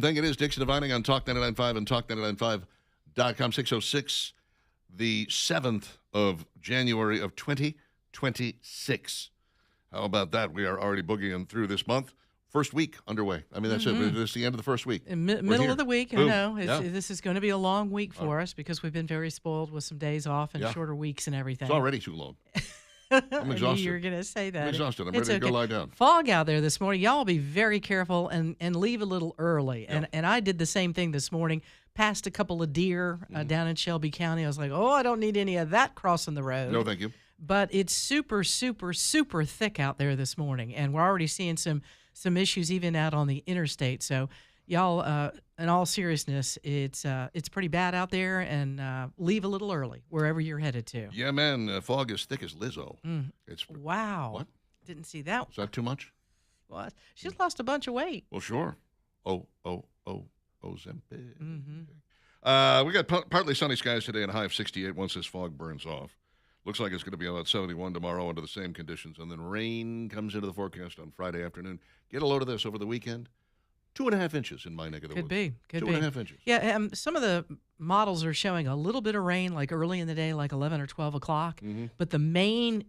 important thing. It is Dixon Divining on Talk 99.5 and Talk995.com. 606, the 7th of January of 2026. How about that? We are already boogieing through this month. First week underway. I mean, that's it. It's the end of the first week. Middle of the week, Boom. I know. Yeah. This is going to be a long week for us because we've been very spoiled with some days off and shorter weeks and everything. It's already too long. I'm exhausted. I knew you were going to say that. I'm exhausted. I'm It's ready to go lie down. Fog out there this morning. Y'all be very careful and leave a little early. Yeah. And I did the same thing this morning. Passed a couple of deer down in Shelby County. I was like, I don't need any of that crossing the road. No, thank you. But it's super, super, super thick out there this morning. And we're already seeing some issues even out on the interstate. So y'all, in all seriousness, it's pretty bad out there, and leave a little early wherever you're headed to. Yeah, man. Fog is thick as Lizzo. It's Wow. What? Didn't see that. Is that too much? What? She's lost a bunch of weight. Well, sure. Ozempic. Mm-hmm. We got partly sunny skies today and a high of 68 once this fog burns off. Looks like it's going to be about 71 tomorrow under the same conditions. And then rain comes into the forecast on Friday afternoon. Get a load of this over the weekend. 2.5 inches in my neck of the woods. Could be. 2.5 inches. Yeah, some of the models are showing a little bit of rain, like early in the day, like 11 or 12 o'clock. Mm-hmm. But the main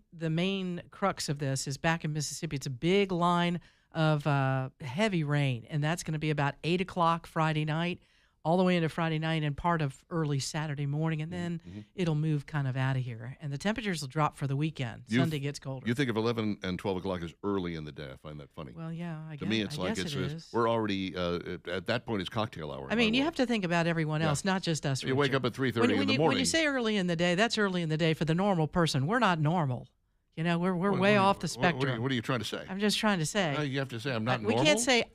crux of this is back in Mississippi. It's a big line of heavy rain, and that's going to be about 8 o'clock Friday night, all the way into Friday night and part of early Saturday morning, and then it'll move kind of out of here. And the temperatures will drop for the weekend. Sunday gets colder. You think of 11 and 12 o'clock is early in the day. I find that funny. Well, yeah, I guess. To me, it's like it is. we're already, at that point, it's cocktail hour. I mean, you have to think about everyone else, not just us. You wake up at 3:30 in the morning. When you say early in the day, that's early in the day for the normal person. We're not normal. You know, we're way off the spectrum. What are you trying to say? I'm just trying to say. You have to say I'm not we normal? can't say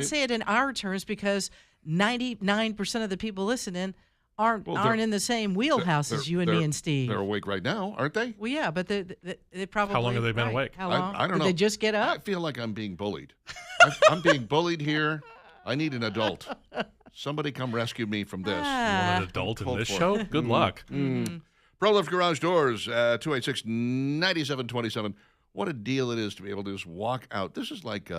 say it in our terms because 99% of the people listening aren't in the same wheelhouse as you and me and Steve. They're awake right now, aren't they? Well, yeah, but they probably. How long have they been awake? How long? I don't know. Did they just get up? I feel like I'm being bullied. I'm being bullied here. I need an adult. Somebody come rescue me from this. You want an adult in this show? Good luck. ProLift Garage Doors, 286-9727. What a deal it is to be able to just walk out. This is like,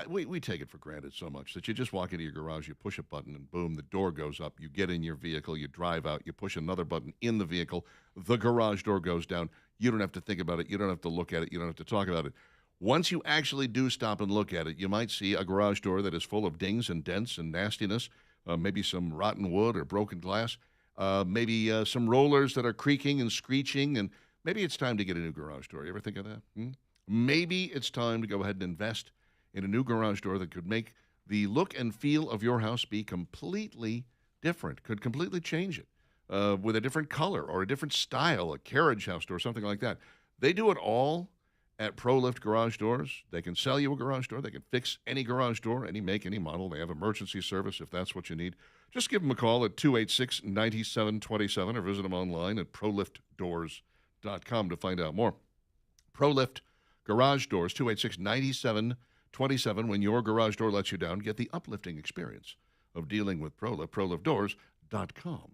we take it for granted so much that you just walk into your garage, you push a button, and boom, the door goes up. You get in your vehicle, you drive out, you push another button in the vehicle, the garage door goes down. You don't have to think about it. You don't have to look at it. You don't have to talk about it. Once you actually do stop and look at it, you might see a garage door that is full of dings and dents and nastiness, maybe some rotten wood or broken glass. Maybe some rollers that are creaking and screeching, and maybe it's time to get a new garage door. You ever think of that? Maybe it's time to go ahead and invest in a new garage door that could make the look and feel of your house be completely different, could completely change it with a different color or a different style, a carriage house door, something like that. They do it all at ProLift Garage Doors. They can sell you a garage door. They can fix any garage door, any make, any model. They have emergency service if that's what you need. Just give them a call at 286-9727 or visit them online at proliftdoors.com to find out more. ProLift Garage Doors, 286-9727. When your garage door lets you down, get the uplifting experience of dealing with ProLift, proliftdoors.com.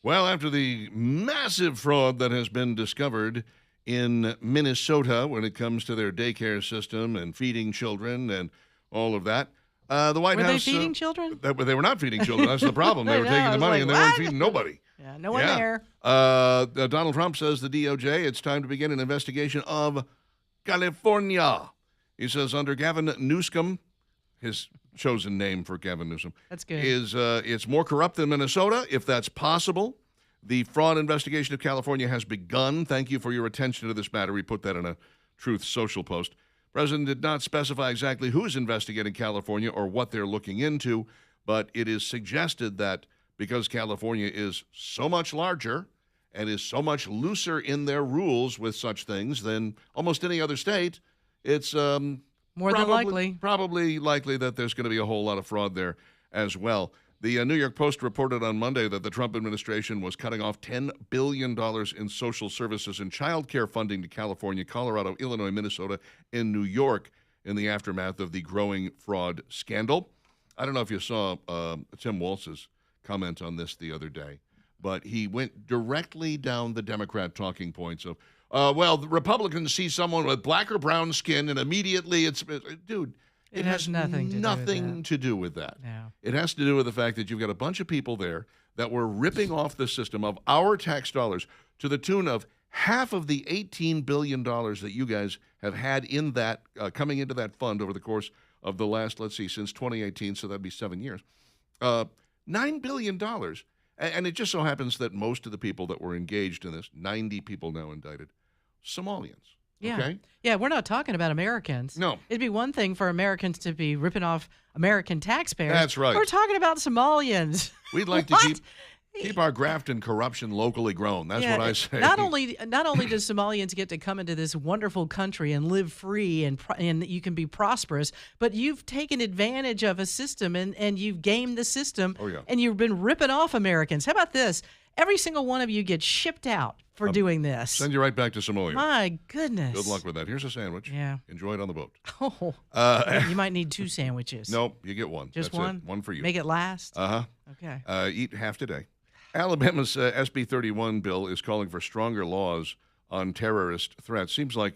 Well, after the massive fraud that has been discovered in Minnesota when it comes to their daycare system and feeding children and all of that, the White House... Were they feeding children? They were not feeding children. That's the problem. They were taking the money and they weren't feeding nobody. Yeah, no one there. Donald Trump says the DOJ, it's time to begin an investigation of California. He says under Gavin Newsom, his chosen name for Gavin Newsom. That's good. It's more corrupt than Minnesota, if that's possible. The fraud investigation of California has begun. Thank you for your attention to this matter. We put that in a Truth Social post. President did not specify exactly who's investigating California or what they're looking into, but it is suggested that because California is so much larger and is so much looser in their rules with such things than almost any other state, it's more than likely. Probably likely that there's going to be a whole lot of fraud there as well. The New York Post reported on Monday that the Trump administration was cutting off $10 billion in social services and child care funding to California, Colorado, Illinois, Minnesota, and New York in the aftermath of the growing fraud scandal. I don't know if you saw Tim Walz's comment on this the other day, but he went directly down the Democrat talking points of, Well, the Republicans see someone with black or brown skin, and immediately dude. It has nothing to do with that. Yeah. It has to do with the fact that you've got a bunch of people there that were ripping off the system of our tax dollars to the tune of half of the $18 billion that you guys have had in that coming into that fund over the course of the last, let's see, since 2018, so that'd be 7 years. $9 billion. And it just so happens that most of the people that were engaged in this, 90 people now indicted, Somalians. Yeah. Okay? Yeah, we're not talking about Americans. No. It'd be one thing for Americans to be ripping off American taxpayers. That's right. We're talking about Somalians. We'd like to What? keep our graft and corruption locally grown. That's what I say. Not only does Somalians get to come into this wonderful country and live free and you can be prosperous, but you've taken advantage of a system and you've gamed the system. Oh, yeah. And you've been ripping off Americans. How about this? Every single one of you gets shipped out for doing this. Send you right back to Somalia. My goodness. Good luck with that. Here's a sandwich. Yeah. Enjoy it on the boat. Oh, you might need 2 sandwiches. Nope, you get one. Just That's one? It. One for you. Make it last? Uh-huh. Okay. Eat half today. Alabama's SB 31 bill is calling for stronger laws on terrorist threats. Seems like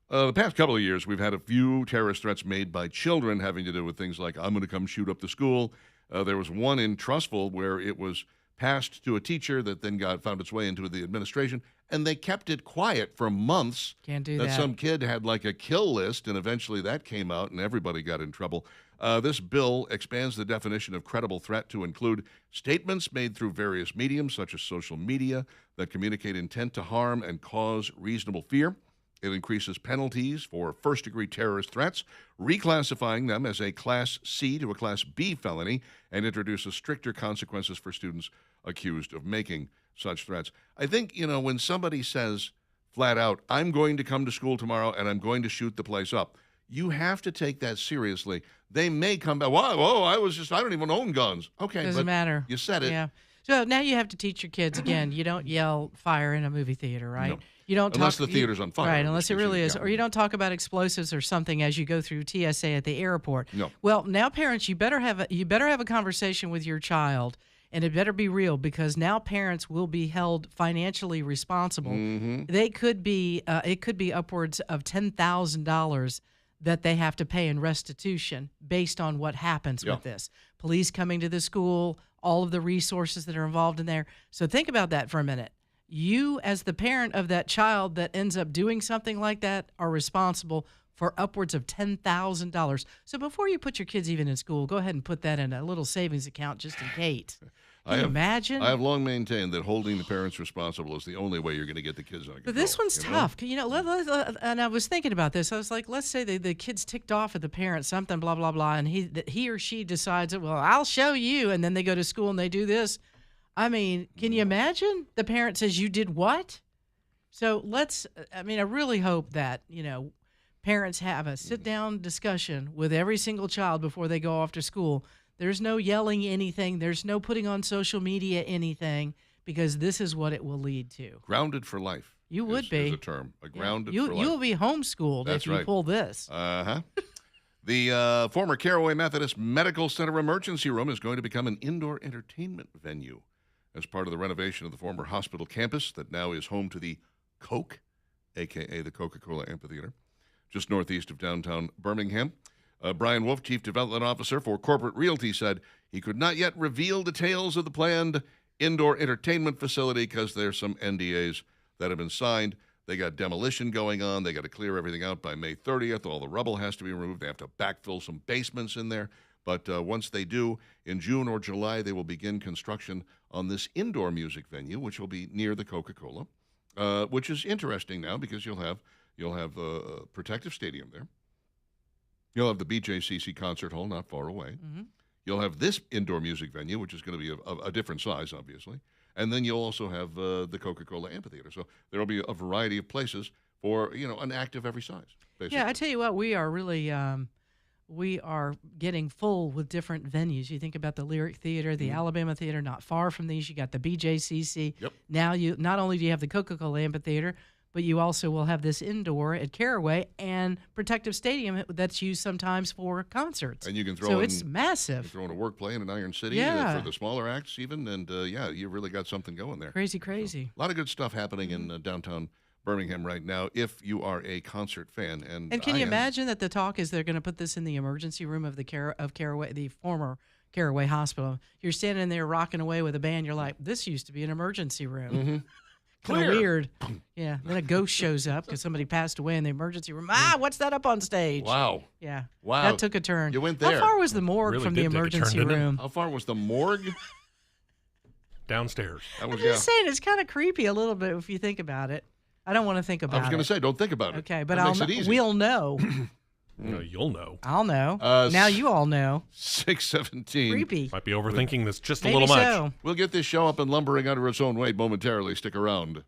the past couple of years we've had a few terrorist threats made by children having to do with things like, I'm going to come shoot up the school. There was one in Trussville where it was passed to a teacher that then found its way into the administration, and they kept it quiet for months. Can't do that. Some kid had like a kill list, and eventually that came out, and everybody got in trouble. This bill expands the definition of credible threat to include statements made through various mediums, such as social media, that communicate intent to harm and cause reasonable fear. It increases penalties for first-degree terrorist threats, reclassifying them as a Class C to a Class B felony, and introduces stricter consequences for students accused of making such threats. I think, when somebody says flat out, I'm going to come to school tomorrow and I'm going to shoot the place up, you have to take that seriously. They may come back, whoa, I don't even own guns. Okay, Doesn't matter. You said it. Yeah. So now you have to teach your kids, again, you don't yell fire in a movie theater, right? No. You don't Unless talk, the theater's on fire. Right, unless it really is. Yeah. Or you don't talk about explosives or something as you go through TSA at the airport. No. Well, now parents, you better have a conversation with your child, and it better be real, because now parents will be held financially responsible. Mm-hmm. They could be it could be upwards of $10,000 that they have to pay in restitution based on what happens with this. Police coming to the school, all of the resources that are involved in there. So think about that for a minute. You, as the parent of that child that ends up doing something like that, are responsible for upwards of $10,000. So before you put your kids even in school, go ahead and put that in a little savings account just in case. Can you imagine? I have long maintained that holding the parents responsible is the only way you're going to get the kids under control. But this one's tough. And I was thinking about this. I was like, let's say the kid's ticked off at the parent, something, blah, blah, blah, and he or she decides, well, I'll show you, and then they go to school and they do this. I mean, can you imagine? The parent says, you did what? So I really hope that, parents have a sit-down discussion with every single child before they go off to school. There's no yelling anything. There's no putting on social media anything, because this is what it will lead to. Grounded for life. You would be. Is a term. Grounded for life. You will be homeschooled That's if you right. pull this. Uh-huh. The former Caraway Methodist Medical Center emergency room is going to become an indoor entertainment venue as part of the renovation of the former hospital campus that now is home to the Coke, a.k.a. the Coca-Cola Amphitheater, just northeast of downtown Birmingham. Brian Wolf, Chief Development Officer for Corporate Realty, said he could not yet reveal details of the planned indoor entertainment facility because there's some NDAs that have been signed. They got demolition going on. They got to clear everything out by May 30th. All the rubble has to be removed. They have to backfill some basements in there. But once they do, in June or July, they will begin construction on this indoor music venue, which will be near the Coca-Cola, which is interesting now because you'll have a protective stadium there. You'll have the BJCC concert hall not far away. Mm-hmm. You'll have this indoor music venue, which is going to be a different size, obviously. And then you'll also have the Coca-Cola Amphitheater. So there will be a variety of places for, an act of every size, basically. Yeah, I tell you what, we are really we are getting full with different venues. You think about the Lyric Theater, the Alabama Theater, not far from these. You got the BJCC. Yep. Now you not only do you have the Coca-Cola Amphitheater, but you also will have this indoor at Caraway and Protective Stadium that's used sometimes for concerts. And you can throw so in, it's massive. You throw in a work play in Iron City for the smaller acts even. And, you really got something going there. Crazy. A lot of good stuff happening in downtown Birmingham right now if you are a concert fan. And can I you am. imagine that the talk is they're going to put this in the emergency room of the Caraway, the former Caraway Hospital? You're standing there rocking away with a band. You're like, this used to be an emergency room. Mm-hmm. Kind of Clear. weird. Yeah. Then a ghost shows up because somebody passed away in the emergency room. What's that up on stage? Wow. Yeah. Wow. That took a turn. You went How there. far was the morgue Really from the did take a turn, emergency didn't it? room? How far was the morgue? Downstairs. That I'm was, just saying, it's kind of creepy a little bit if you think about it. I don't want to think about I it. was going to say, don't think about it. Okay, but That makes it easy. we'll know. You'll know. I'll know. Uh, Now you all know. 6:17. Creepy. Might be overthinking this just a Maybe little much. so. We'll get this show up and lumbering under its own weight momentarily. Stick around.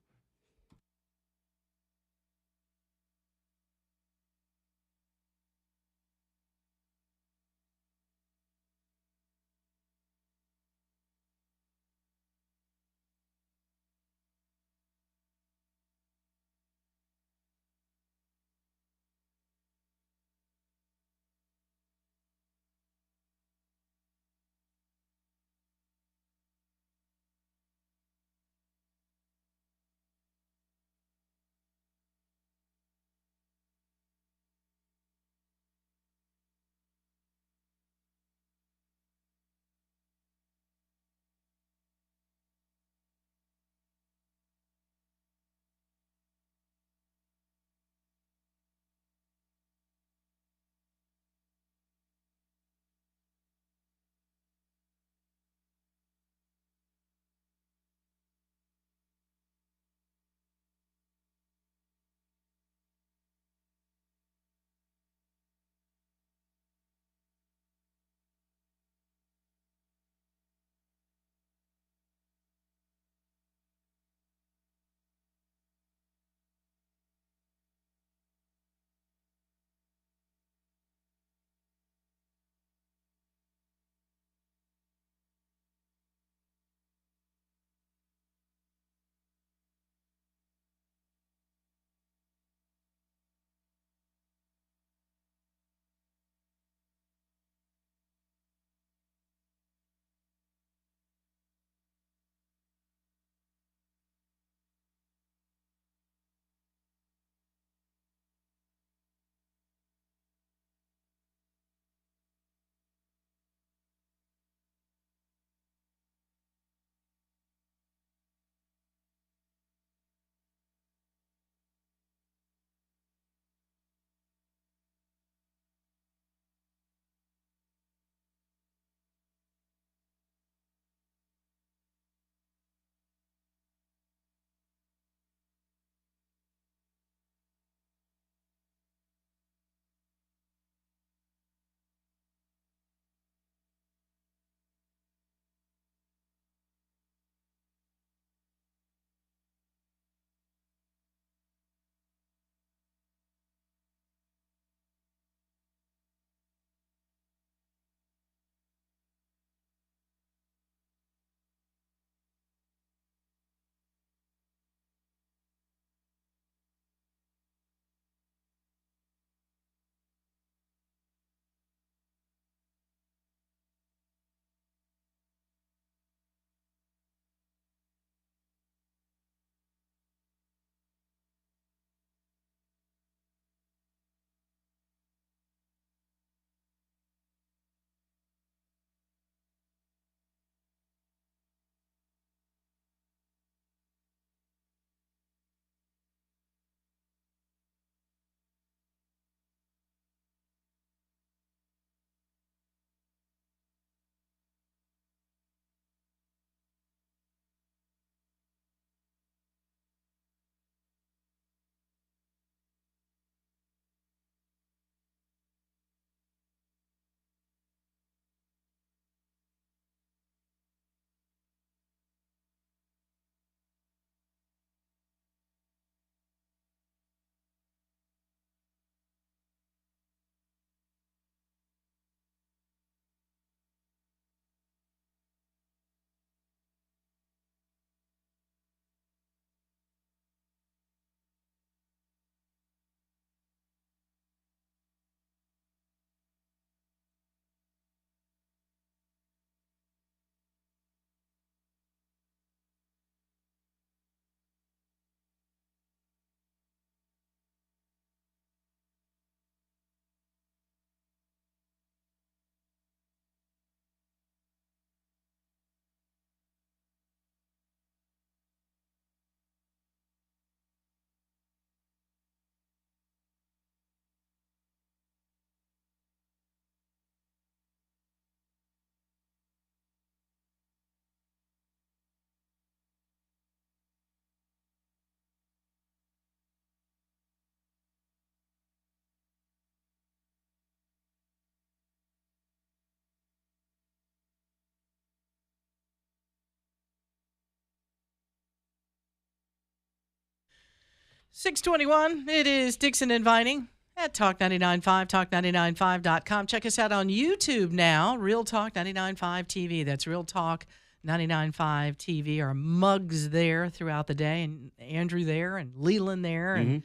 621, it is Dixon and Vining at Talk 99.5, talk995.com. Check us out on YouTube now, Real Talk 99.5 TV. That's Real Talk 99.5 TV. Our mugs there throughout the day, and Andrew there, and Leland there. And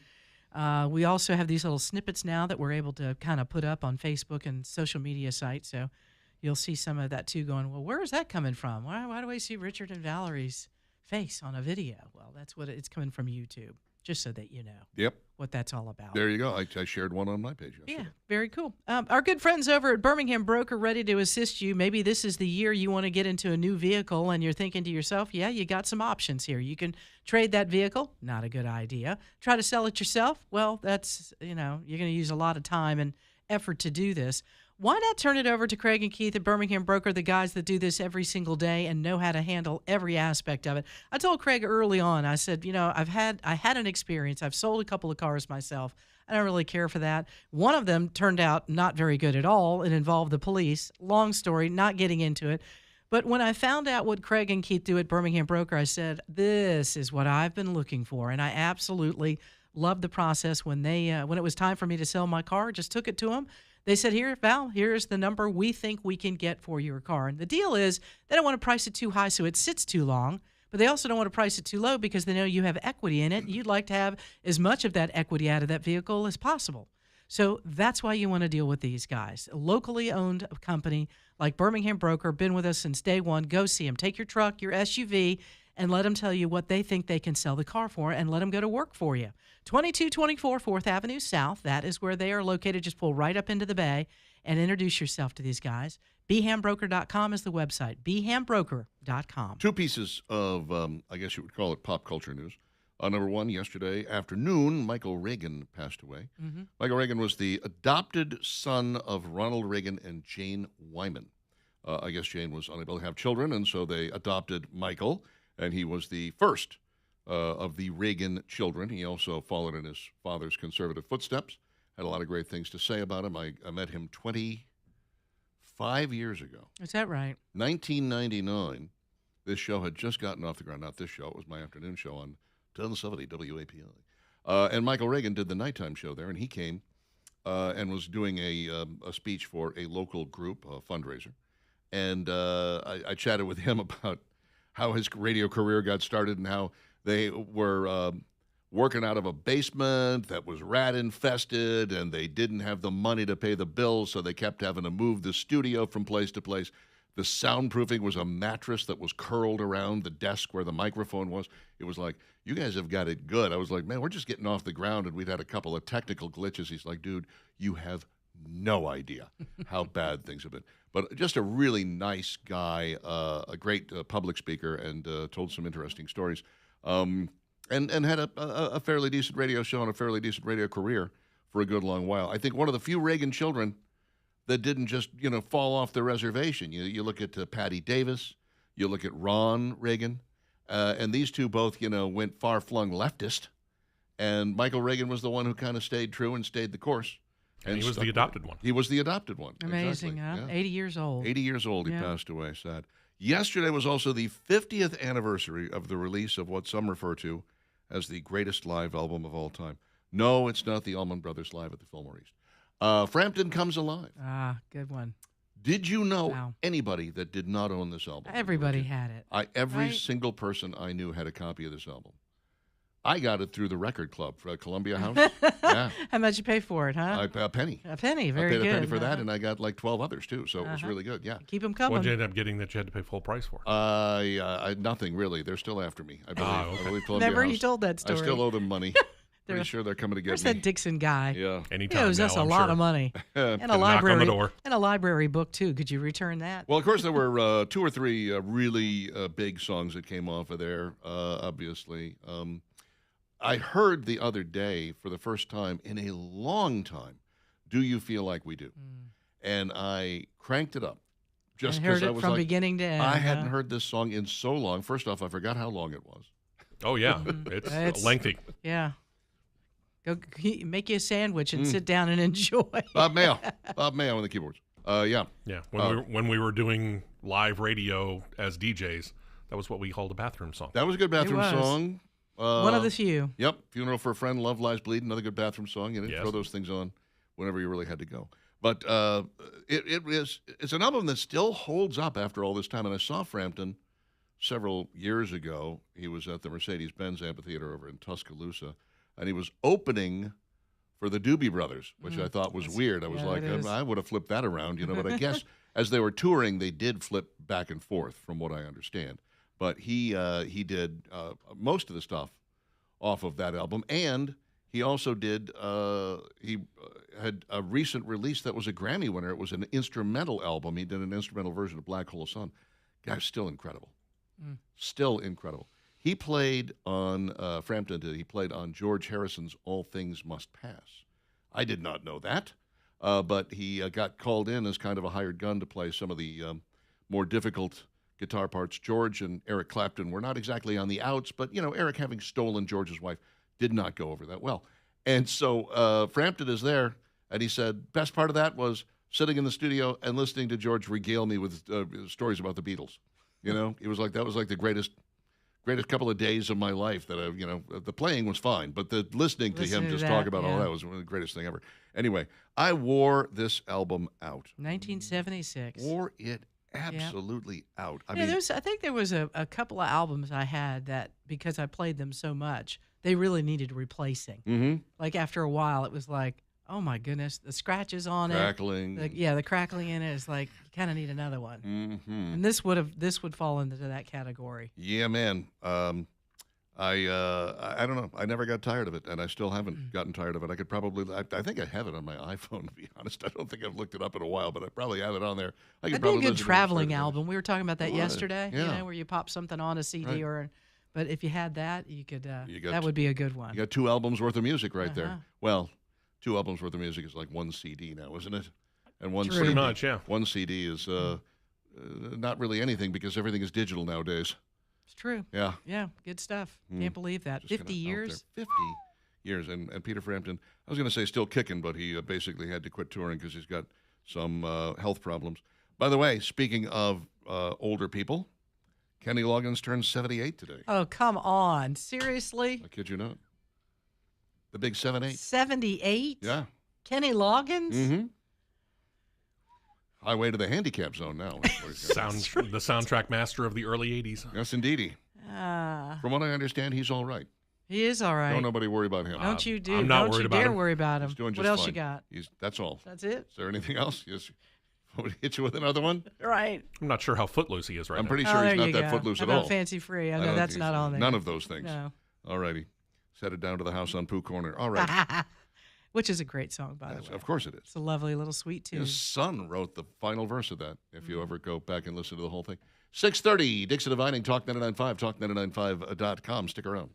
we also have these little snippets now that we're able to kind of put up on Facebook and social media sites. So you'll see some of that too going, well, where is that coming from? Why do I see Richard and Valerie's face on a video? Well, that's what it's coming from YouTube, just so that you know. Yep. What that's all about. There you go. I shared one on my page yesterday. Yeah, very cool. Our good friends over at Birmingham Broker ready to assist you. Maybe this is the year you want to get into a new vehicle and you're thinking to yourself, yeah, you got some options here. You can trade that vehicle. Not a good idea. Try to sell it yourself. Well, that's, you're going to use a lot of time and effort to do this. Why not turn it over to Craig and Keith at Birmingham Broker, the guys that do this every single day and know how to handle every aspect of it? I told Craig early on, I said, I had an experience. I've sold a couple of cars myself. I don't really care for that. One of them turned out not very good at all. It involved the police. Long story, not getting into it. But when I found out what Craig and Keith do at Birmingham Broker, I said, this is what I've been looking for. And I absolutely loved the process when when it was time for me to sell my car, just took it to them. They said, here, Val, here's the number we think we can get for your car. And the deal is they don't want to price it too high so it sits too long, but they also don't want to price it too low because they know you have equity in it. And you'd like to have as much of that equity out of that vehicle as possible. So that's why you want to deal with these guys. A locally owned company like Birmingham Broker, been with us since day one. Go see them. Take your truck, your SUV, and let them tell you what they think they can sell the car for, and let them go to work for you. 2224 4th Avenue South. That is where they are located. Just pull right up into the bay and introduce yourself to these guys. BehamBroker.com is the website. BehamBroker.com. Two pieces of, I guess you would call it pop culture news. Number one, yesterday afternoon, Michael Reagan passed away. Mm-hmm. Michael Reagan was the adopted son of Ronald Reagan and Jane Wyman. I guess Jane was unable to have children, and so they adopted Michael, and he was the first of the Reagan children. He also followed in his father's conservative footsteps, had a lot of great things to say about him. I met him 25 years ago. Is that right? 1999. This show had just gotten off the ground. Not this show. It was my afternoon show on 1070 WAPI. And Michael Reagan did the nighttime show there, and he came and was doing a speech for a local group, a fundraiser. And I chatted with him about how his radio career got started and how they were working out of a basement that was rat-infested, and they didn't have the money to pay the bills, so they kept having to move the studio from place to place. The soundproofing was a mattress that was curled around the desk where the microphone was. It was like, you guys have got it good. I was like, man, we're just getting off the ground, and we'd had a couple of technical glitches. He's like, dude, you have no idea how bad things have been. But just a really nice guy, a great public speaker, and told some interesting stories. And had a fairly decent radio show and a fairly decent radio career for a good long while. I think one of the few Reagan children that didn't just, fall off the reservation. You look at Patty Davis, you look at Ron Reagan, and these two both, went far-flung leftist. And Michael Reagan was the one who kind of stayed true and stayed the course. And he was the adopted one. He was the adopted one. Amazing, exactly. huh? Yeah. 80 years old. 80 years old, he passed away, sad. Yesterday was also the 50th anniversary of the release of what some refer to as the greatest live album of all time. No, it's not the Allman Brothers Live at the Fillmore East. Frampton Comes Alive. Ah, good one. Did you know anybody that did not own this album? Everybody had it. Every single person I knew had a copy of this album. I got it through the record club for Columbia House. Yeah. How much you pay for it, huh? A penny. A penny, very good. I paid a penny for that, and I got like 12 others, too, so it was really good, yeah. Keep them coming. What did you end up getting that you had to pay full price for? Nothing, really. They're still after me, I believe. Okay. I believe Columbia Remember, House. you told that story. I still owe them money. Pretty sure they're coming to get Where's me. that Dixon guy? Yeah. Anytime He owes now, us a I'm lot sure. of money. And a Knock on the library. door. And a library book, too. Could you return that? Well, of course, there were 2 or 3 really big songs that came off of there, obviously. I heard the other day, for the first time in a long time, Do You Feel Like We Do? And I cranked it up. Just because I was from like, beginning to end. I hadn't heard this song in so long. First off, I forgot how long it was. Oh, yeah. It's lengthy. Yeah. Go make you a sandwich and sit down and enjoy. Bob Mayo on the keyboards. Yeah. Yeah. When we were doing live radio as DJs, that was what we called a bathroom song. That was a good bathroom was. song. One of the few. Yep. Funeral for a Friend, Love Lies Bleed, another good bathroom song. You know, Yes. throw those things on whenever you really had to go. But it's an album that still holds up after all this time. And I saw Frampton several years ago. He was at the Mercedes-Benz Amphitheater over in Tuscaloosa, and he was opening for the Doobie Brothers, which I thought was weird. I was like, I would have flipped that around, you know. But I guess as they were touring, they did flip back and forth, from what I understand. But he did most of the stuff off of that album, and he also did. He had a recent release that was a Grammy winner. It was an instrumental album. He did an instrumental version of Black Hole Sun. Guy's still incredible. Still incredible. He played on Frampton did. He played on George Harrison's "All Things Must Pass." I did not know that, but he got called in as kind of a hired gun to play some of the more difficult guitar parts. George and Eric Clapton were not exactly on the outs, but, you know, Eric, having stolen George's wife, did not go over that well. And so Frampton is there, and he said, best part of that was sitting in the studio and listening to George regale me with stories about the Beatles. You know, he was like, that was like the greatest couple of days of my life that you know, the playing was fine, but the listening to him just talk about all that was the greatest thing ever. Anyway, I wore this album out. 1976. Wore it absolutely out. I mean, I think there was a couple of albums I had that, because I played them so much, they really needed replacing. Like after a while, it was like, oh my goodness, the scratches on crackling. it. The crackling in it is like, you kind of need another one. And this would fall into that category. Yeah, man. I don't know. I never got tired of it, and I still haven't gotten tired of it. I could probably, I think I have it on my iPhone, to be honest. I don't think I've looked it up in a while, but I probably have it on there. I could That'd be a probably good listen to it traveling start to album. We were talking about that yesterday, yeah. you know, where you pop something on a CD but if you had that, you could, that would be a good one. You got 2 albums worth of music right there. Well, 2 albums worth of music is like 1 CD now, isn't it? And one Pretty much, yeah. 1 CD is not really anything, because everything is digital nowadays. It's true. Yeah. Yeah, good stuff. Can't believe that. Just 50 kinda out years. there. 50 years. And Peter Frampton, I was going to say still kicking, but he basically had to quit touring because he's got some health problems. By the way, speaking of older people, Kenny Loggins turned 78 today. Oh, come on. Seriously? I kid you not. The big 7'8". 78? Yeah. Kenny Loggins? Mm-hmm. Highway to the handicap zone now. The soundtrack master of the early 80s. Yes, indeedy. From what I understand, he's all right. He is all right. Don't nobody worry about him. Don't you I'm not don't worried you about dare him. worry about him. He's doing just What else fine. you got? That's all. That's it? Is there anything else? Yes. Somebody hit you with another one? Right. I'm not sure how footloose he is right I'm now. pretty Oh, sure there he's not you that go. footloose How at about all. Fancy Free? I I know don't that's think not so. on there. None of those things. No. All righty. Set it down to the house on Pooh Corner. All right. Which is a great song, by the way. Of course it is. It's a lovely little sweet tune. His son wrote the final verse of that, if you ever go back and listen to the whole thing. 6:30, Dixon Divining, Talk 99.5, talk995.com. Stick around.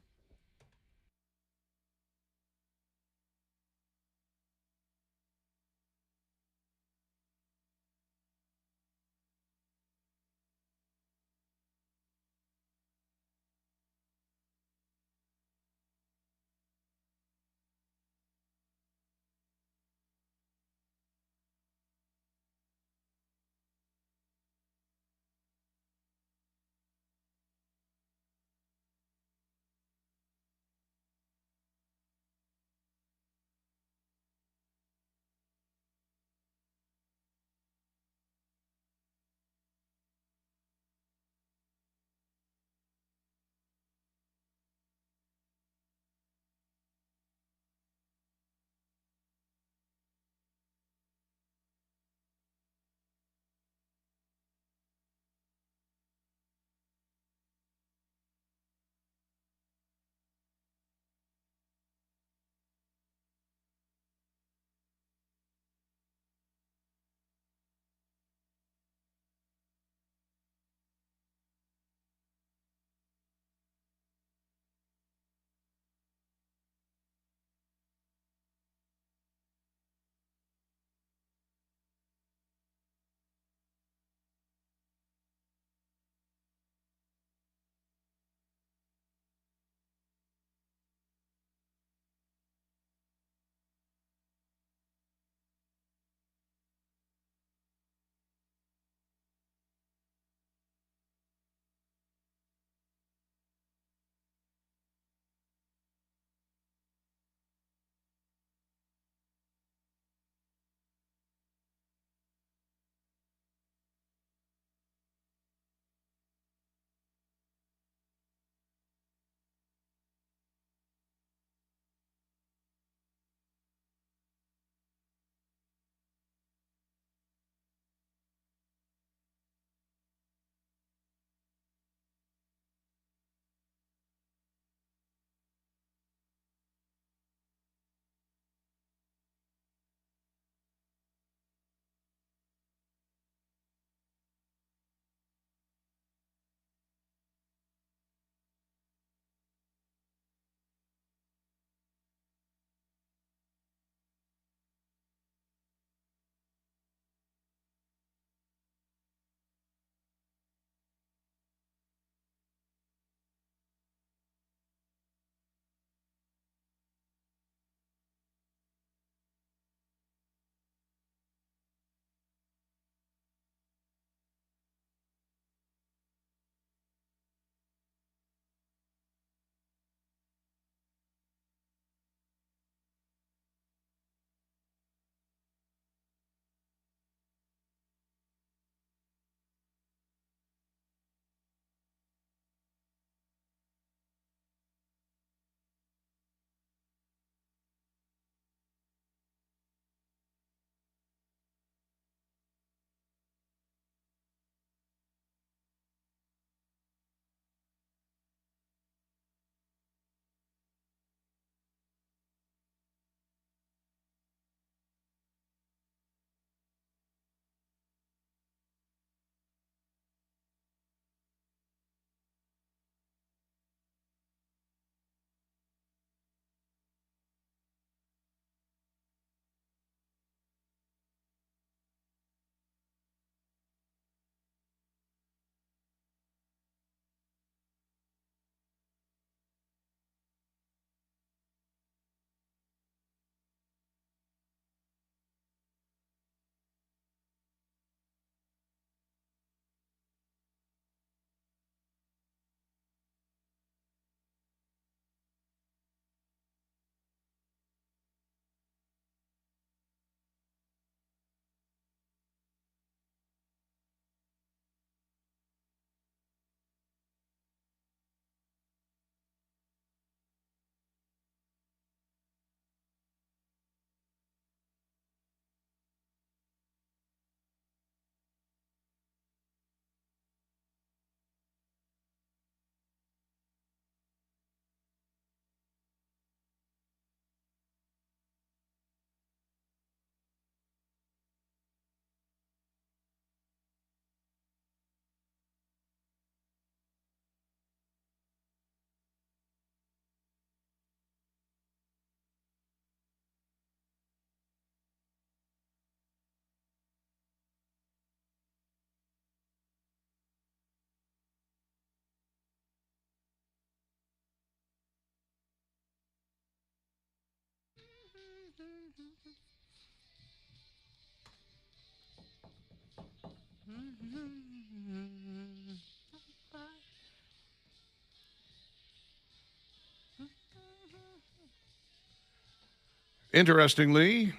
Interestingly,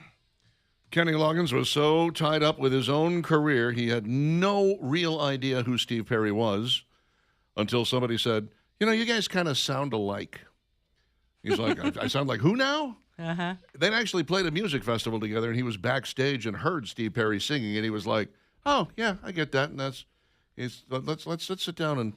Kenny Loggins was so tied up with his own career, he had no real idea who Steve Perry was until somebody said, you know, you guys kind of sound alike. He's like, I sound like who now? Uh-huh. They'd actually played a music festival together, and he was backstage and heard Steve Perry singing, and he was like, oh, yeah, I get that. And let's sit down and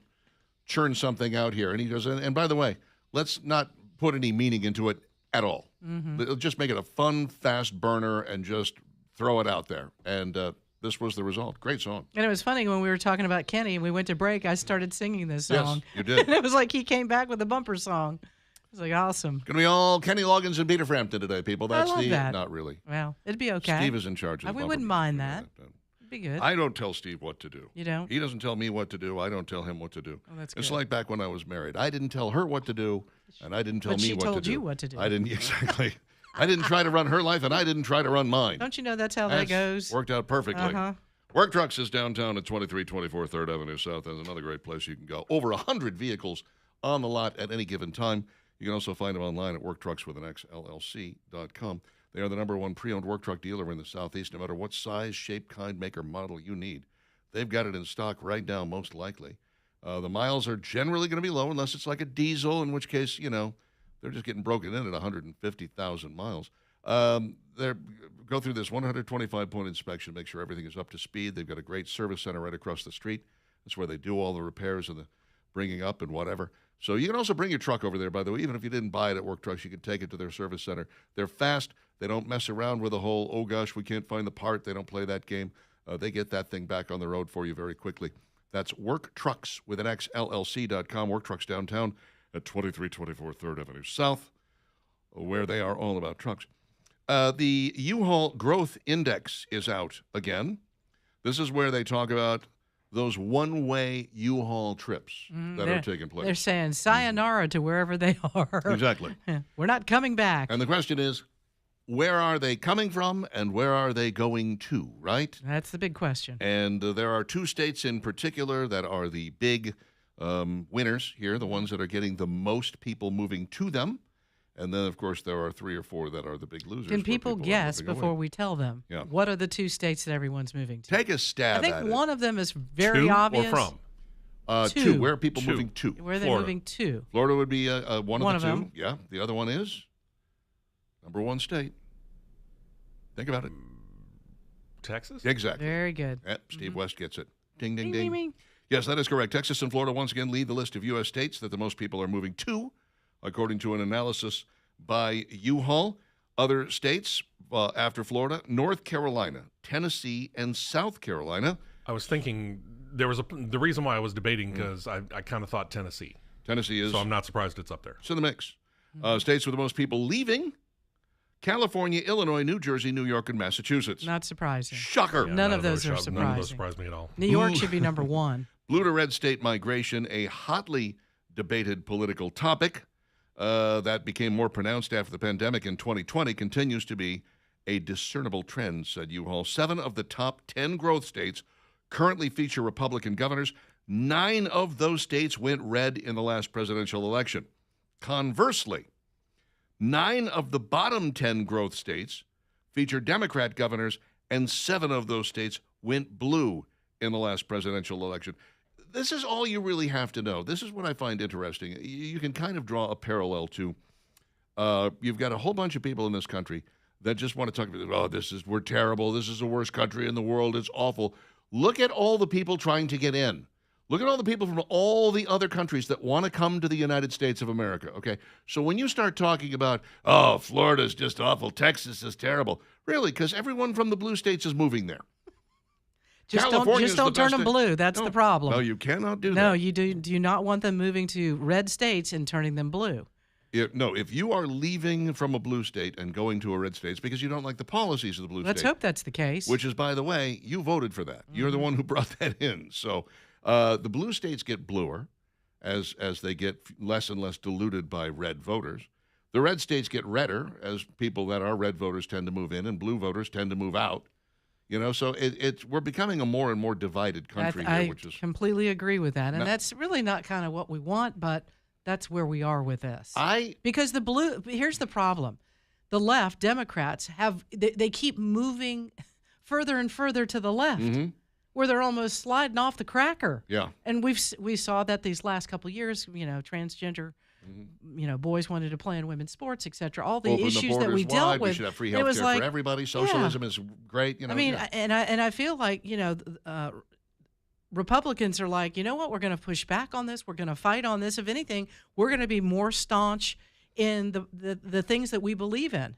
churn something out here. And he goes, and by the way, let's not put any meaning into it at all. Mm-hmm. Just make it a fun, fast burner and just throw it out there. And this was the result. Great song. And it was funny when we were talking about Kenny and we went to break, I started singing this song. Yes, you did. And it was like he came back with a bumper song. It was like awesome. Going to be all Kenny Loggins and Peter Frampton today, people. That's I love that. Not really. Well, it'd be okay. Steve is in charge of the We bumper. wouldn't mind that. It'd be good. I don't tell Steve what to do. You don't? He doesn't tell me what to do. I don't tell him what to do. Oh, that's It's good. like back when I was married. I didn't tell her what to do, and I didn't tell But me she what to do. told you what to do. I didn't, exactly. I didn't try to run her life, and I didn't try to run mine. Don't you know that's how That's that goes? Worked out perfectly. Uh-huh. Work Trucks is downtown at 2324 3rd Avenue South. That's another great place you can go. Over 100 vehicles on the lot at any given time. You can also find them online at worktruckswithanxllc.com. They are the #1 pre-owned work truck dealer in the Southeast. No matter what size, shape, kind, make, or model you need, they've got it in stock right now, most likely. The miles are generally going to be low unless it's like a diesel, in which case, you know, they're just getting broken in at 150,000 miles. Go through this 125-point inspection, make sure everything is up to speed. They've got a great service center right across the street. That's where they do all the repairs and the bringing up and whatever. So you can also bring your truck over there, by the way. Even if you didn't buy it at Work Trucks, you can take it to their service center. They're fast. They don't mess around with the whole, oh, gosh, we can't find the part. They don't play that game. They get that thing back on the road for you very quickly. That's worktruckswithanxllc.com. Work Trucks downtown at 2324 3rd Avenue South, where they are all about trucks. The U-Haul Growth Index is out again. This is where they talk about those one-way U-Haul trips that are taking place. They're saying sayonara to wherever they are. Exactly. We're not coming back. And the question is, where are they coming from and where are they going to, right? That's the big question. And there are 2 states in particular that are the big winners here, the ones that are getting the most people moving to them. And then, of course, there are 3 or 4 that are the big losers. Can where people are guess moving before away. we tell them? Yeah. What are the 2 states that everyone's moving to? Take a stab I at think it. one of them is very To obvious. or from? 2. 2. Where are people Two. moving to? Where are they Florida. moving to? Florida would be one One of the of 2. them. Yeah. The other one is #1 state. Think about it. Texas? Exactly. Very good. Yep, Steve West gets it. Ding, ding, Ding, ding. ding, ding. Yes, that is correct. Texas and Florida once again lead the list of U.S. states that the most people are moving to, according to an analysis by U-Haul. Other states after Florida, North Carolina, Tennessee, and South Carolina. I was thinking the reason why I was debating because I kind of thought Tennessee. Tennessee is So I'm not surprised it's up there. in the mix. States with the most people leaving, California, Illinois, New Jersey, New York, and Massachusetts. Not surprising. Shocker. Yeah, None of those are None of those surprising. surprise me at all. New York Ooh. should be #1. Blue to red state migration, a hotly debated political topic that became more pronounced after the pandemic in 2020, continues to be a discernible trend, said U-Haul. 7 of the top 10 growth states currently feature Republican governors. 9 of those states went red in the last presidential election. Conversely, 9 of the bottom 10 growth states feature Democrat governors, and 7 of those states went blue in the last presidential election. This is all you really have to know. This is what I find interesting. You can kind of draw a parallel to, you've got a whole bunch of people in this country that just want to talk about, oh, we're terrible. This is the worst country in the world. It's awful. Look at all the people trying to get in. Look at all the people from all the other countries that want to come to the United States of America, okay? So when you start talking about, oh, Florida's just awful, Texas is terrible, really, because everyone from the blue states is moving there. Just California's don't the turn best them thing. blue. That's No. the problem. No, you cannot do No, that. you do not want them moving to red states and turning them blue. If you are leaving from a blue state and going to a red state, it's because you don't like the policies of the blue Let's state. hope that's the case. Which is, by the way, you voted for that. You're the one who brought that in. So the blue states get bluer as they get less and less diluted by red voters. The red states get redder as people that are red voters tend to move in and blue voters tend to move out. So we're becoming a more and more divided country I here, which is completely agree with that. And No- that's really not kind of what we want, but that's where we are with this. I Because here's the problem. The left, Democrats, they keep moving further and further to the left, where they're almost sliding off the cracker. yeah. And we saw that these last couple of years, transgender, boys wanted to play in women's sports, et cetera. All the Open the issues that borders we dealt wide. We with. should have free it was healthcare like, for everybody. Socialism is great. I mean, yeah. and I feel like Republicans are like, you know what? We're going to push back on this. We're going to fight on this. If anything, we're going to be more staunch in the things that we believe in.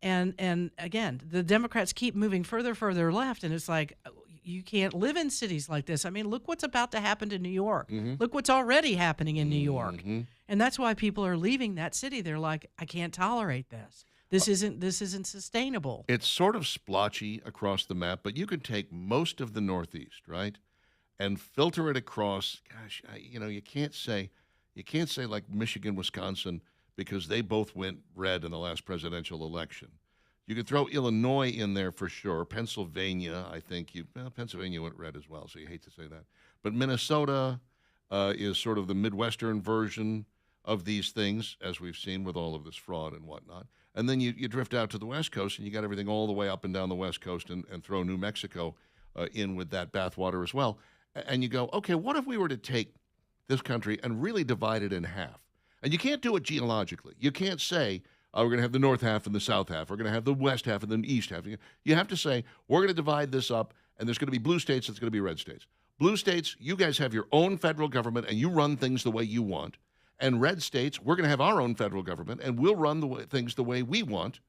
And again, the Democrats keep moving further left, and it's like you can't live in cities like this. I mean, look what's about to happen to New York. Look what's already happening in New York, and that's why people are leaving that city. They're like, I can't tolerate this. This isn't sustainable. It's sort of splotchy across the map, but you could take most of the Northeast, right, and filter it across. Gosh, you can't say like Michigan, Wisconsin, because they both went red in the last presidential election. You could throw Illinois in there for sure. Pennsylvania, I think Pennsylvania went red as well, so you hate to say that. But Minnesota is sort of the Midwestern version of these things, as we've seen with all of this fraud and whatnot. And then you drift out to the West Coast, and you got everything all the way up and down the West Coast, and throw New Mexico in with that bathwater as well. And you go, okay, what if we were to take this country and really divide it in half? And you can't do it geologically. You can't say, we're going to have the north half and the south half. We're going to have the west half and the east half. You have to say, we're going to divide this up, and there's going to be blue states, there's going to be red states. Blue states, you guys have your own federal government, and you run things the way you want. And red states, we're going to have our own federal government, and we'll run things the way we want.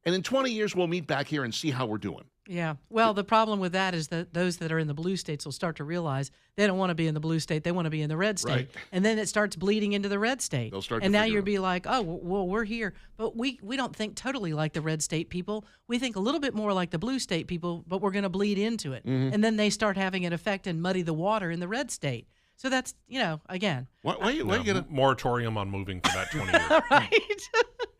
And in 20 years, we'll meet back here and see how we're doing. Yeah. Well, the problem with that is that those that are in the blue states will start to realize they don't want to be in the blue state. They want to be in the red state. Right. And then it starts bleeding into the red state. They'll start to and now figure you'll it be like, oh, well, we're here. But we don't think totally like the red state people. We think a little bit more like the blue state people, but we're going to bleed into it. And then they start having an effect and muddy the water in the red state. So that's, again. Why you going to moratorium on moving for that 20 years. Right.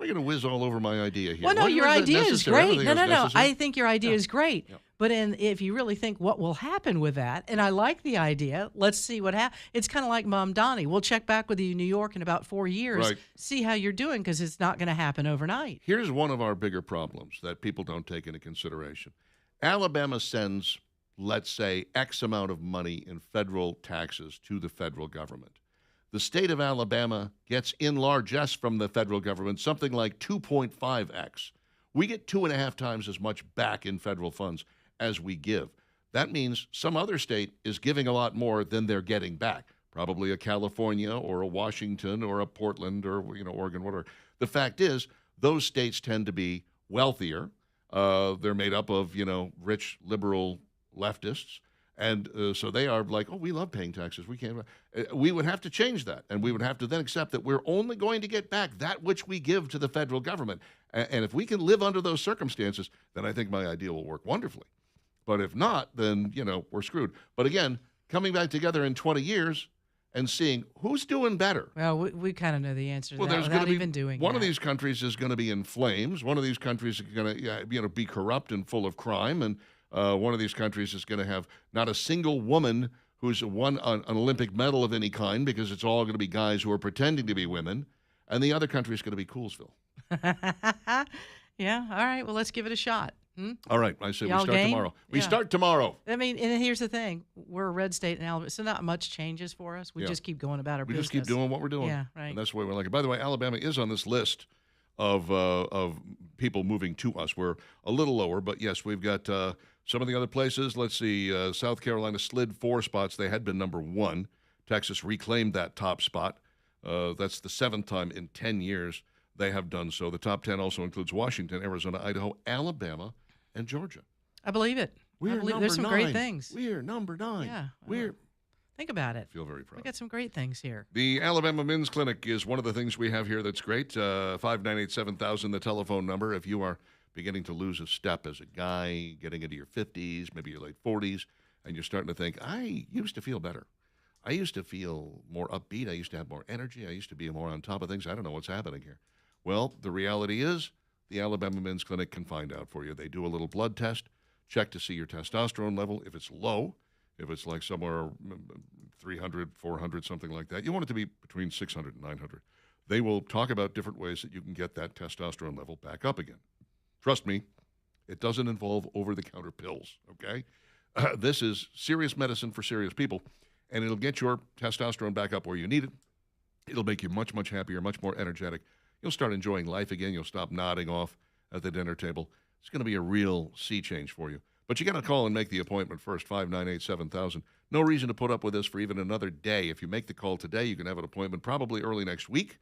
we're going to whiz all over my idea here? Well, no, your idea is great. No. I think your idea is great. Yeah. But if you really think what will happen with that, and I like the idea, let's see what happens. It's kind of like Mom Donnie. We'll check back with you in New York in about 4 years, Right. see how you're doing, because it's not going to happen overnight. Here's one of our bigger problems that people don't take into consideration. Alabama sends, let's say, X amount of money in federal taxes to the federal government. The state of Alabama gets in largesse from the federal government, something like 2.5x. We get 2.5 times as much back in federal funds as we give. That means some other state is giving a lot more than they're getting back. Probably a California or a Washington or a Portland or Oregon, whatever. The fact is, those states tend to be wealthier. They're made up of rich liberal leftists, and so they are like, oh, we love paying taxes. We can't. We would have to change that, and we would have to then accept that we're only going to get back that which we give to the federal government. And if we can live under those circumstances, then I think my idea will work wonderfully. But if not, then, we're screwed. But again, coming back together in 20 years and seeing who's doing better. Well, we kind of know the answer to Well, that there's without going to be even doing one that. of these countries is going to be in flames. One of these countries is going to be corrupt and full of crime. And one of these countries is going to have not a single woman who's won an Olympic medal of any kind, because it's all going to be guys who are pretending to be women. And the other country is going to be Coolsville. Yeah. All right. Well, let's give it a shot. All right. I say we Y'all start game? tomorrow. We Yeah. start tomorrow. I mean, and here's the thing: we're a red state in Alabama, so not much changes for us. We Yeah. just keep going about our We business. just keep doing what we're doing. Yeah, right. And that's the way we like it. By the way, Alabama is on this list of people moving to us. We're a little lower, but yes, we've got some of the other places. Let's see. South Carolina slid 4 spots. They had been number 1. Texas reclaimed that top spot. That's the 7th time in 10 years they have done so. The top 10 also includes Washington, Arizona, Idaho, Alabama, and Georgia. I believe it. We're I believe number there's some 9. great things. We're number 9. Yeah. We're Think about it. feel very We proud. got some great things here. The Alabama Men's Clinic is one of the things we have here that's great. 598-7000, the telephone number. If you are beginning to lose a step as a guy, getting into your 50s, maybe your late 40s, and you're starting to think, I used to feel better. I used to feel more upbeat. I used to have more energy. I used to be more on top of things. I don't know what's happening here. Well, the reality is the Alabama Men's Clinic can find out for you. They do a little blood test, check to see your testosterone level. If it's low, if it's like somewhere 300, 400, something like that, you want it to be between 600 and 900. They will talk about different ways that you can get that testosterone level back up again. Trust me, it doesn't involve over-the-counter pills, okay? This is serious medicine for serious people, and it'll get your testosterone back up where you need it. It'll make you much, much happier, much more energetic. You'll start enjoying life again. You'll stop nodding off at the dinner table. It's going to be a real sea change for you. But you got to call and make the appointment first, 598-7000. No reason to put up with this for even another day. If you make the call today, you can have an appointment probably early next week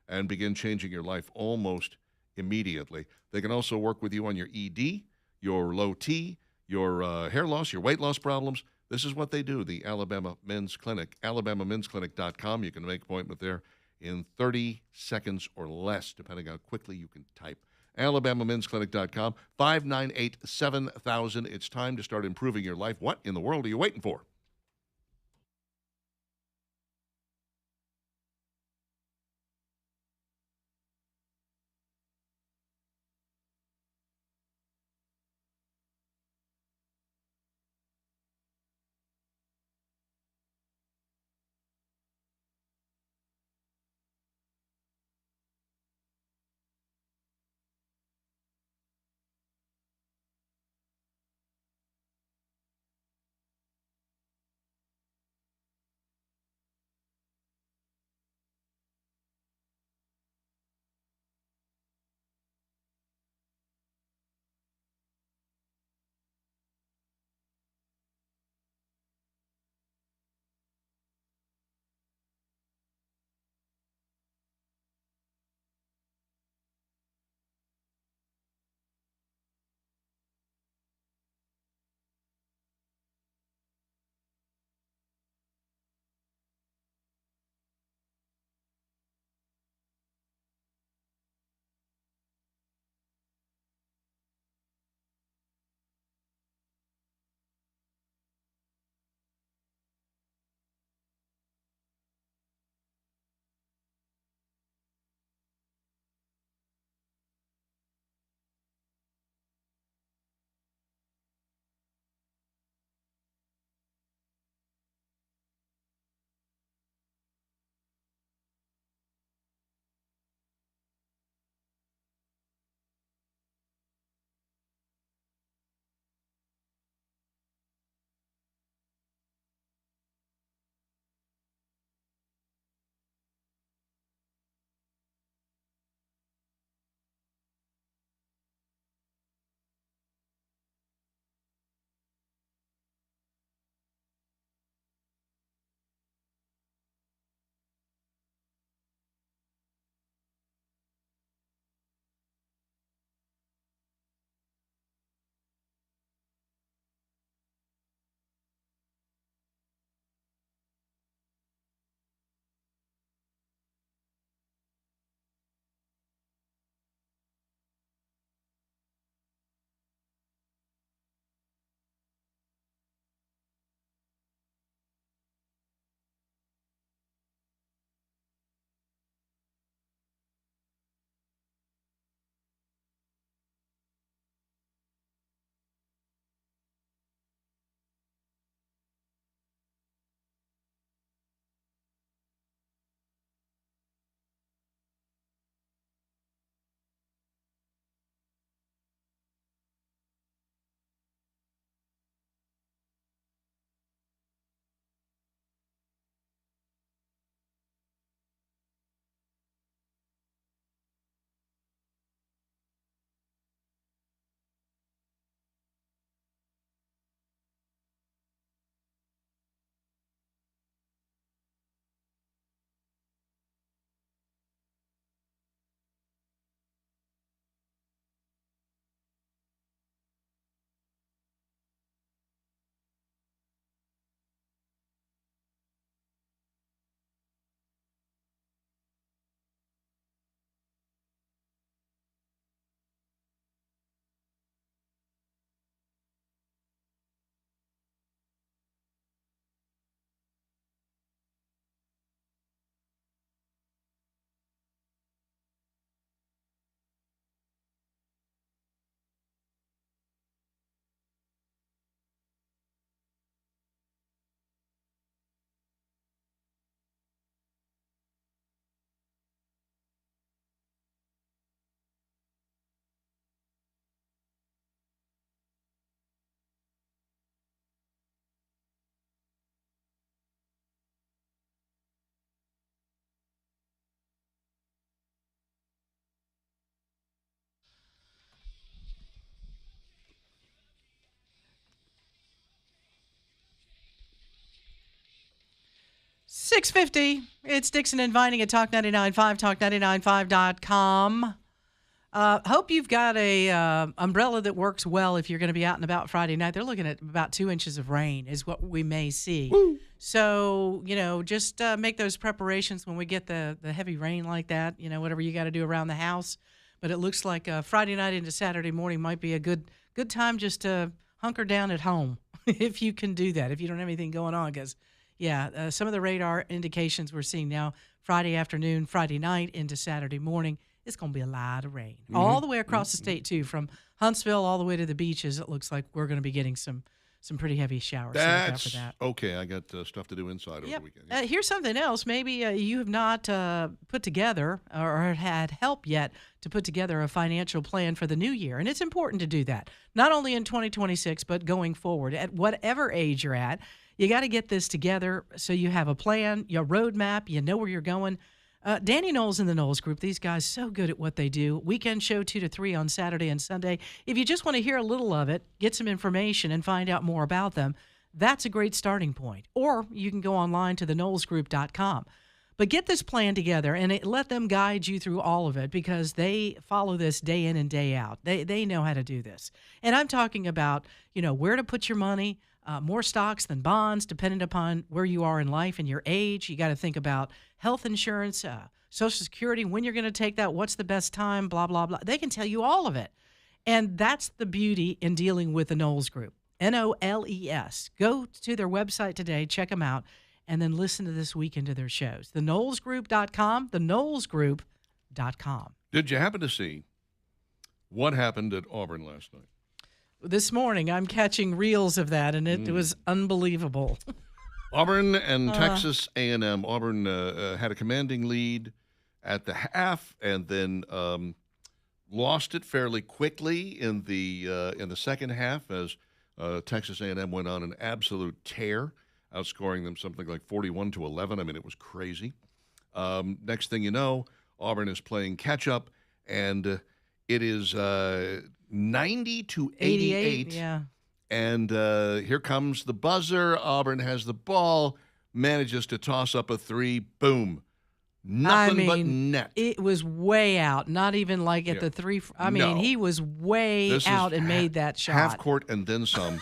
and begin changing your life almost immediately. They can also work with you on your ED, your low T, your hair loss, your weight loss problems. This is what they do, the Alabama Men's Clinic, alabamamensclinic.com. You can make an appointment there in 30 seconds or less, depending how quickly you can type. alabamamensclinic.com, 598-7000. It's time to start improving your life. What in the world are you waiting for? 6:50. It's Dixon and Vining at Talk 99.5, talk995.com. Hope you've got a umbrella that works well if you're going to be out and about Friday night. They're looking at about 2 inches of rain is what we may see. Woo. So, just make those preparations when we get the heavy rain like that, whatever you got to do around the house. But it looks like Friday night into Saturday morning might be a good time just to hunker down at home if you can do that, if you don't have anything going on. Because, some of the radar indications we're seeing now, Friday afternoon, Friday night into Saturday morning, it's going to be a lot of rain. Mm-hmm. All the way across the state, too, from Huntsville all the way to the beaches. It looks like we're going to be getting some pretty heavy showers. That's for that. Okay. I got stuff to do inside over the weekend. Yeah. Here's something else. Maybe you have not put together or had help yet to put together a financial plan for the new year. And it's important to do that, not only in 2026, but going forward. At whatever age you're at, you got to get this together so you have a plan, your roadmap, you know where you're going. Danny Knowles and the Knowles Group, these guys so good at what they do. Weekend show 2 to 3 on Saturday and Sunday. If you just want to hear a little of it, get some information and find out more about them, that's a great starting point. Or you can go online to theknowlesgroup.com. But get this plan together and let them guide you through all of it because they follow this day in and day out. They know how to do this. And I'm talking about, where to put your money, more stocks than bonds, depending upon where you are in life and your age. You got to think about health insurance, Social Security, when you're going to take that, what's the best time, blah, blah, blah. They can tell you all of it. And that's the beauty in dealing with the Knowles Group, Knowles. Go to their website today, check them out, and then listen to this week into their shows. TheKnowlesGroup.com, TheKnowlesGroup.com. Did you happen to see what happened at Auburn last night? This morning, I'm catching reels of that, and it was unbelievable. Auburn and Texas A&M. Auburn had a commanding lead at the half, and then lost it fairly quickly in the second half as Texas A&M went on an absolute tear, outscoring them something like 41-11. I mean, it was crazy. Next thing you know, Auburn is playing catch up, and it is 90-88. Yeah. And here comes the buzzer. Auburn has the ball, manages to toss up a three. Boom. Nothing but net. It was way out. Not even like at the three. He was way out and made that shot. Half court and then some.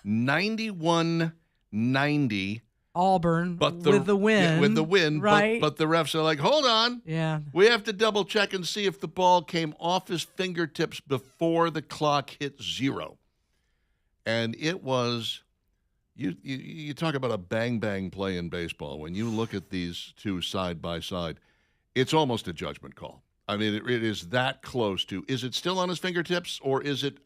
91-90. Auburn with the win. Yeah, with the win. Right. But the refs are like, hold on. Yeah. We have to double check and see if the ball came off his fingertips before the clock hit 0. And it was, you talk about a bang-bang play in baseball. When you look at these two side by side, it's almost a judgment call. I mean, it is that close to, is it still on his fingertips or has it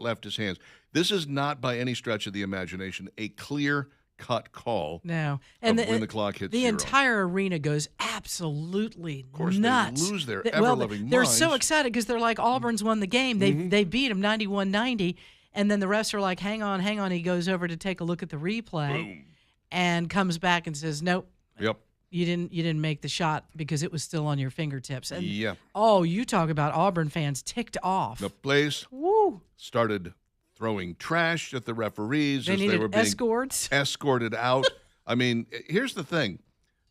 left his hands? This is not by any stretch of the imagination a clear-cut call. No. And when the clock hits 0. The entire arena goes absolutely nuts. Of course, they lose their ever-loving minds. They're so excited because they're like, Auburn's won the game. They beat them 91-90. And then the refs are like, hang on. He goes over to take a look at the replay. Boom. And comes back and says, nope. Yep. You didn't make the shot because it was still on your fingertips. And, yeah. Oh, you talk about Auburn fans ticked off. The place started throwing trash at the referees they as needed they were being escorted out. I mean, here's the thing.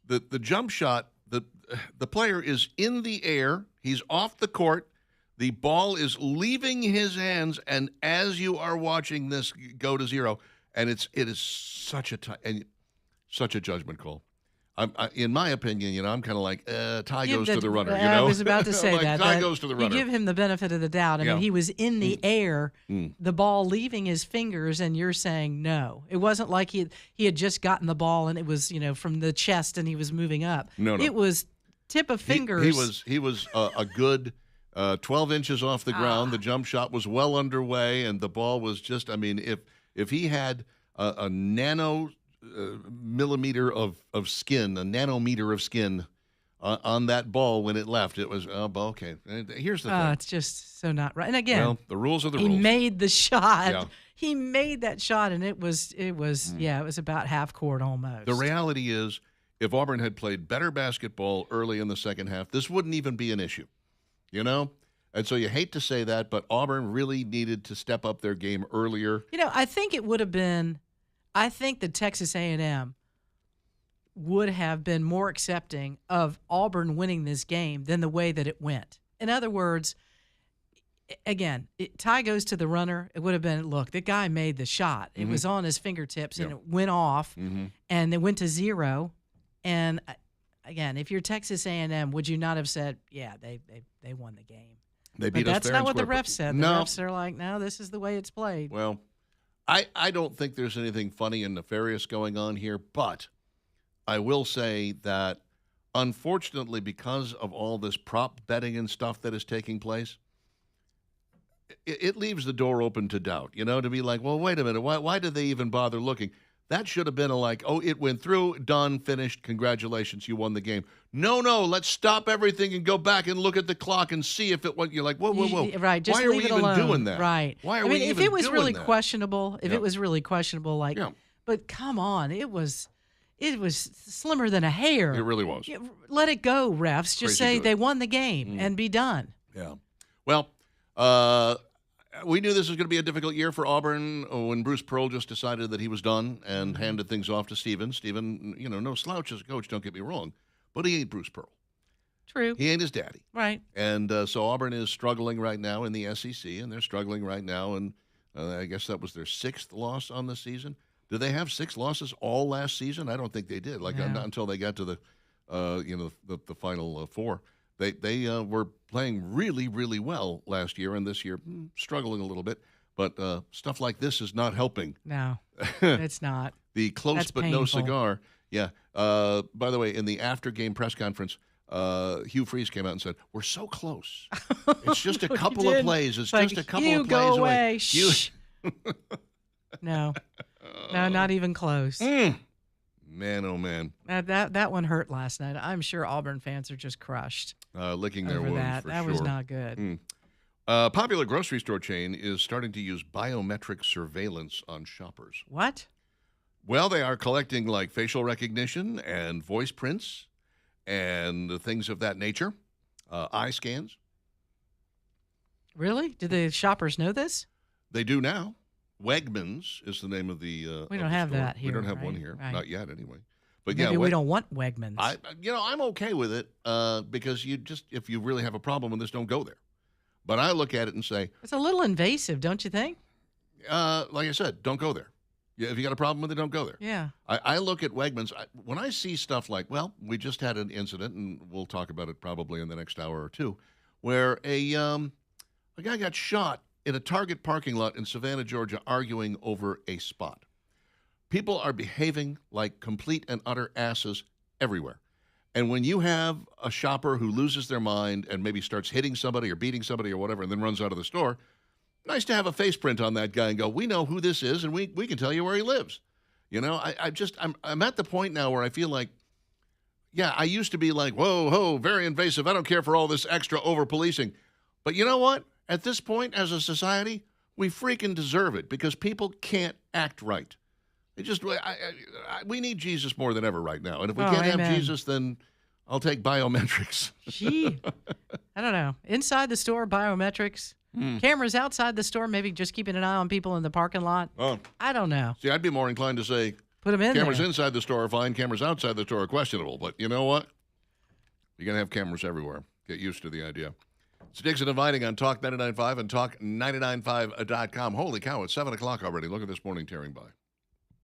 The jump shot, the player is in the air. He's off the court. The ball is leaving his hands, and as you are watching this go to 0, and it is such a judgment call. In my opinion, I'm kind of like tie goes to the runner. I was about to say that. Tie goes to the runner. You give him the benefit of the doubt. I mean, he was in the air, the ball leaving his fingers, and you're saying no. It wasn't like he had just gotten the ball and it was from the chest and he was moving up. No. It was tip of fingers. He was a good 12 inches off the ground. The jump shot was well underway, and the ball was just, if he had a millimeter of skin, a nanometer of skin on that ball when it left, it was, okay. Here's the thing. It's just so not right. And again, the rules are the rules. He made the shot. Yeah. He made that shot, and it was about half court almost. The reality is, if Auburn had played better basketball early in the second half, this wouldn't even be an issue. And so you hate to say that, but Auburn really needed to step up their game earlier. I think it would have been – I think the Texas A&M would have been more accepting of Auburn winning this game than the way that it went. In other words, again, tie goes to the runner. It would have been, look, the guy made the shot. It was on his fingertips, and it went off, and it went to 0. And again, if you're Texas A&M, would you not have said, yeah, they won the game? They beat us That's fair not and what the square. refs said. The No. refs are like, no, this is the way it's played. Well, I don't think there's anything funny and nefarious going on here, but I will say that unfortunately, because of all this prop betting and stuff that is taking place, it leaves the door open to doubt, to be like, well, wait a minute, why did they even bother looking? That should have been it went through, done, finished, congratulations, you won the game. No, let's stop everything and go back and look at the clock and see if it went. You're like, whoa. Right, just why are leave we it even alone. doing that? Right. Why are we even if it was doing really that? questionable, Yeah. but come on, it was slimmer than a hair. It really was. Let it go, refs. Just Crazy say good. they won the game and be done. Yeah. Well, we knew this was going to be a difficult year for Auburn when Bruce Pearl just decided that he was done and handed things off to Steven. Steven, no slouch as a coach, don't get me wrong, but he ain't Bruce Pearl. True. He ain't his daddy. Right. And so Auburn is struggling right now in the SEC, and they're struggling right now, and I guess that was their 6th loss on the season. Did they have 6 losses all last season? I don't think they did. Not until they got to the final 4. They were playing really, really well last year, and this year struggling a little bit. But stuff like this is not helping. No, it's not. The close That's but painful. no cigar. Yeah. By the way, in the after-game press conference, Hugh Freeze came out and said, "We're so close. It's just a He couple of did. plays. It's Like, just a couple you of plays go away." away. Shh. No, not even close. Man, oh man, That one hurt last night. I'm sure Auburn fans are just crushed licking their over wounds that. for That sure. was not good. Popular grocery store chain is starting to use biometric surveillance on shoppers. What? Well, they are collecting like facial recognition and voice prints and things of that nature, eye scans. Really? Do the shoppers know this? They do now. Wegmans is the name of the. We of don't the have store. that We here, don't have right? one here, Right. not yet, anyway. But Maybe yeah, we don't want Wegmans. I'm okay with it because if you really have a problem with this, don't go there. But I look at it and say, It's a little invasive, don't you think? like I said, don't go there. Yeah, if you got a problem with it, don't go there. Yeah. I look at Wegmans when I see stuff like, well, we just had an incident, and we'll talk about it probably in the next hour or two, where a guy got shot in a Target parking lot in Savannah, Georgia, arguing over a spot. People are behaving like complete and utter asses everywhere. And when you have a shopper who loses their mind and maybe starts hitting somebody or beating somebody or whatever and then runs out of the store, nice to have a face print on that guy and go, we know who this is and we can tell you where he lives. I'm at the point now where I feel like, yeah, I used to be like, whoa, very invasive. I don't care for all this extra over-policing. But you know what? At this point, as a society, we freaking deserve it because people can't act right. We need Jesus more than ever right now. And if we can't amen. have Jesus, then I'll take biometrics. Gee. I don't know. Inside the store, biometrics. Cameras outside the store, maybe just keeping an eye on people in the parking lot. Oh, I don't know. see, I'd be more inclined to say Put them in cameras there. inside the store are fine, cameras outside the store are questionable. But you know what? You're going to have cameras everywhere. Get used to the idea. It's Dixon Inviting on Talk 99.5 and Talk995.com. Holy cow, it's 7 o'clock already. Look at this morning tearing by.